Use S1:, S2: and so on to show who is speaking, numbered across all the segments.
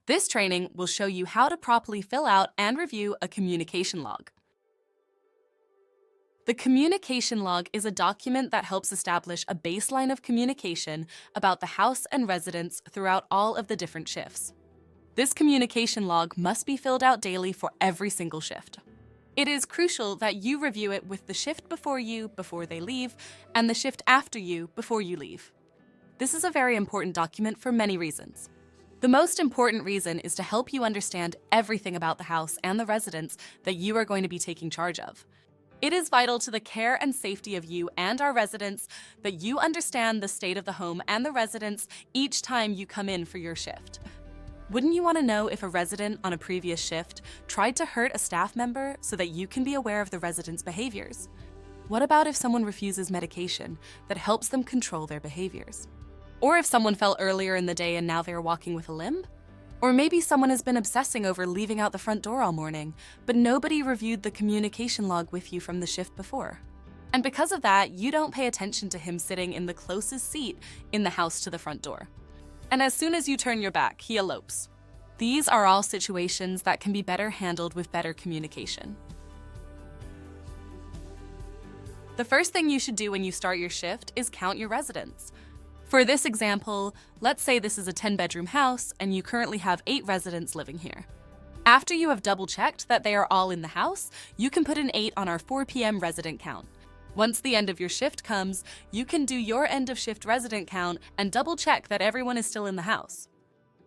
S1: This training will show you how to properly fill out and review a communication log. The communication log is a document that helps establish a baseline of communication about the house and residents throughout all of the different shifts. This communication log must be filled out daily for every single shift. It is crucial that you review it with the shift before you before they leave and the shift after you before you leave. This is a very important document for many reasons. The most important reason is to help you understand everything about the house and the residents that you are going to be taking charge of. It is vital to the care and safety of you and our residents that you understand the state of the home and the residents each time you come in for your shift. Wouldn't you want to know if a resident on a previous shift tried to hurt a staff member so that you can be aware of the resident's behaviors? What about if someone refuses medication that helps them control their behaviors? Or if someone fell earlier in the day and now they are walking with a limp? Or maybe someone has been obsessing over leaving out the front door all morning, but nobody reviewed the communication log with you from the shift before. And because of that, you don't pay attention to him sitting in the closest seat in the house to the front door. And as soon as you turn your back, he elopes. These are all situations that can be better handled with better communication. The first thing you should do when you start your shift is count your residents. For this example, let's say this is a 10-bedroom house and you currently have 8 residents living here. After you have double-checked that they are all in the house, you can put an 8 on our 4 p.m. resident count. Once the end of your shift comes, you can do your end-of-shift resident count and double-check that everyone is still in the house.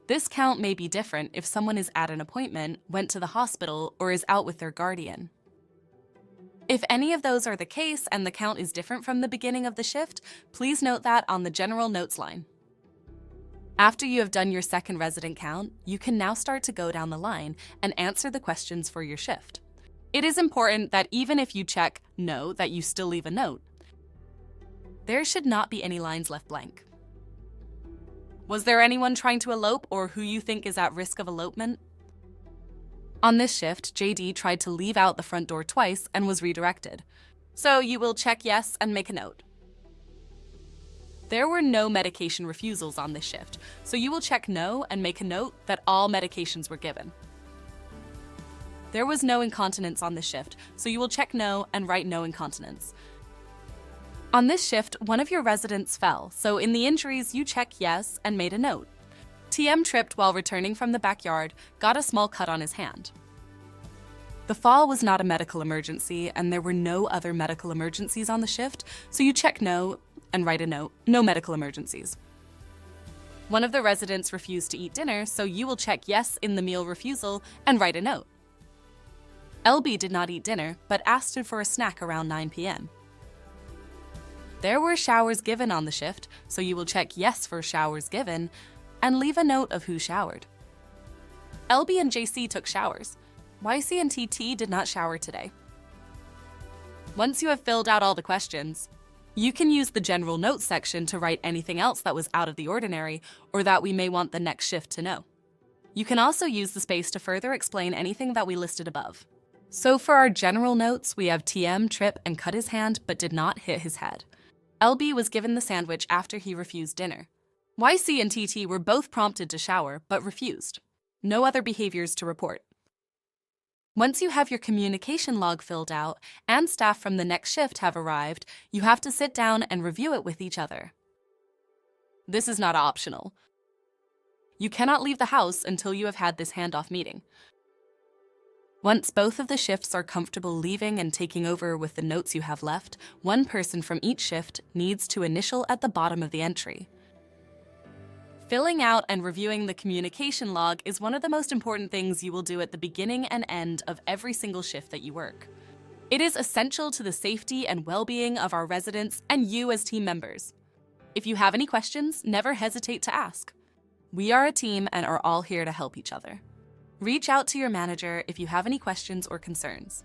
S1: This count may be different if someone is at an appointment, went to the hospital, or is out with their guardian. If any of those are the case and the count is different from the beginning of the shift, please note that on the general notes line. After you have done your second resident count, you can now start to go down the line and answer the questions for your shift. It is important that even if you check no, that you still leave a note. There should not be any lines left blank. Was there anyone trying to elope or who you think is at risk of elopement? On this shift, JD tried to leave out the front door twice and was redirected. So you will check yes and make a note. There were no medication refusals on this shift, so you will check no and make a note that all medications were given. There was no incontinence on this shift, so you will check no and write no incontinence. On this shift, one of your residents fell, so in the injuries you check yes and made a note. TM tripped while returning from the backyard, got a small cut on his hand. The fall was not a medical emergency, and there were no other medical emergencies on the shift, so you check no and write a note, no medical emergencies. One of the residents refused to eat dinner, so you will check yes in the meal refusal and write a note. LB did not eat dinner, but asked for a snack around 9 p.m. There were showers given on the shift, so you will check yes for showers given, and leave a note of who showered. LB and JC took showers. YC and TT did not shower today. Once you have filled out all the questions, you can use the general notes section to write anything else that was out of the ordinary or that we may want the next shift to know. You can also use the space to further explain anything that we listed above. So for our general notes, we have TM trip and cut his hand but did not hit his head. LB was given the sandwich after he refused dinner. YC and TT were both prompted to shower, but refused. No other behaviors to report. Once you have your communication log filled out and staff from the next shift have arrived, you have to sit down and review it with each other. This is not optional. You cannot leave the house until you have had this handoff meeting. Once both of the shifts are comfortable leaving and taking over with the notes you have left, one person from each shift needs to initial at the bottom of the entry. Filling out and reviewing the communication log is one of the most important things you will do at the beginning and end of every single shift that you work. It is essential to the safety and well-being of our residents and you as team members. If you have any questions, never hesitate to ask. We are a team and are all here to help each other. Reach out to your manager if you have any questions or concerns.